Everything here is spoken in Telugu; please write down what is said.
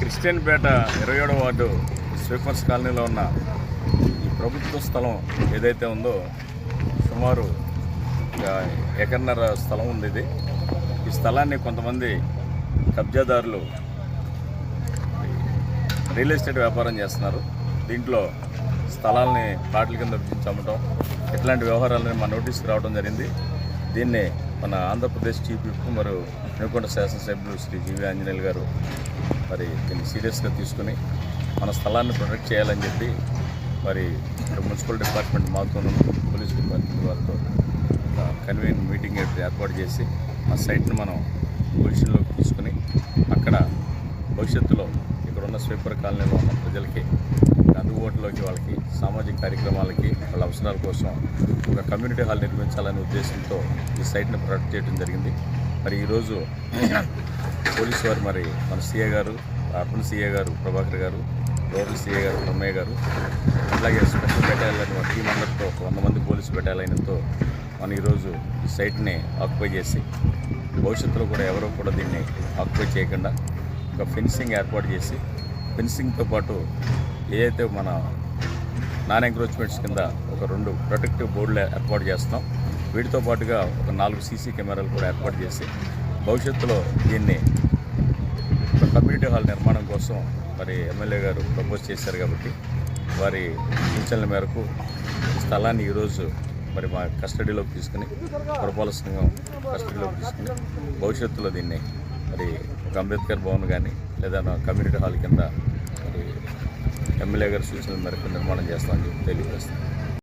క్రిస్టియన్పేట 27వ వార్డు స్వీపర్స్ కాలనీలో ఉన్న ఈ ప్రభుత్వ స్థలం ఏదైతే ఉందో సుమారు ఎకరన్నర స్థలం ఉంది. ఈ స్థలాన్ని కొంతమంది కబ్జాదారులు రియల్ ఎస్టేట్ వ్యాపారం చేస్తున్నారు. దీంట్లో స్థలాల్ని ప్లాట్ల కింద విభజించి అమ్మటం ఇట్లాంటి వ్యవహారాలని మన నోటీస్కి రావడం జరిగింది. దీన్ని మన ఆంధ్రప్రదేశ్ చీఫ్ విప్ మరియు వినుకొండ శాసనసభ్యులు శ్రీ జీవి ఆంజనేయులు గారు మరి దీన్ని సీరియస్గా తీసుకుని మన స్థలాన్ని ప్రొటెక్ట్ చేయాలని చెప్పి మరి మున్సిపల్ డిపార్ట్మెంట్ మాతోనూ పోలీస్ డిపార్ట్మెంట్ వారితో కన్వీన్ మీటింగ్ ఏర్పాటు చేసి ఆ సైట్ని మనం పొజిషన్లోకి తీసుకుని అక్కడ భవిష్యత్తులో ఇక్కడ ఉన్న స్వీపర్ కాలనీలో ఉన్న ప్రజలకి అందుబాటులోకి వాళ్ళకి సామాజిక కార్యక్రమాలకి వాళ్ళ అవసరాల కోసం ఒక కమ్యూనిటీ హాల్ నిర్మించాలనే ఉద్దేశంతో ఈ సైట్ని ప్రొటెక్ట్ చేయడం జరిగింది. మరి ఈరోజు పోలీసు వారు మరి మన సీఏ గారు, అర్బన్ సీఏ గారు ప్రభాకర్ గారు, రూరల్ సీఏ గారు బ్రహ్మయ్య గారు, అలాగే స్పెషల్ బెటాలియన్ టీం అందరితో 100 మంది పోలీసు బెటాలియన్తో మనం ఈరోజు ఈ సైట్ని ఆక్యుపై చేసి భవిష్యత్తులో కూడా ఎవరో కూడా దీన్ని ఆక్యుపై చేయకుండా ఒక ఫెన్సింగ్ ఏర్పాటు చేసి ఫెన్సింగ్తో పాటు ఏదైతే మన నాన్ ఎంక్రోచ్మెంట్స్ కింద ఒక 2 ప్రొటెక్టివ్ బోర్డులు ఏర్పాటు చేస్తున్నాం. వీటితో పాటుగా ఒక 4 సీసీ కెమెరాలు కూడా ఏర్పాటు చేసి భవిష్యత్తులో దీన్ని ఒక కమ్యూనిటీ హాల్ నిర్మాణం కోసం మరి ఎమ్మెల్యే గారు ప్రపోజ్ చేశారు కాబట్టి వారి సూచనల మేరకు ఈ స్థలాన్ని ఈరోజు మరి మా కస్టడీలోకి తీసుకుని పురపాలక సంఘం కస్టడీలోకి తీసుకుని భవిష్యత్తులో దీన్ని మరి ఒక అంబేద్కర్ భవన్ కానీ లేదా కమ్యూనిటీ హాల్ కింద మరి ఎమ్మెల్యే గారి సూచనల మేరకు నిర్మాణం చేస్తామని చెప్పి తెలియజేస్తాం.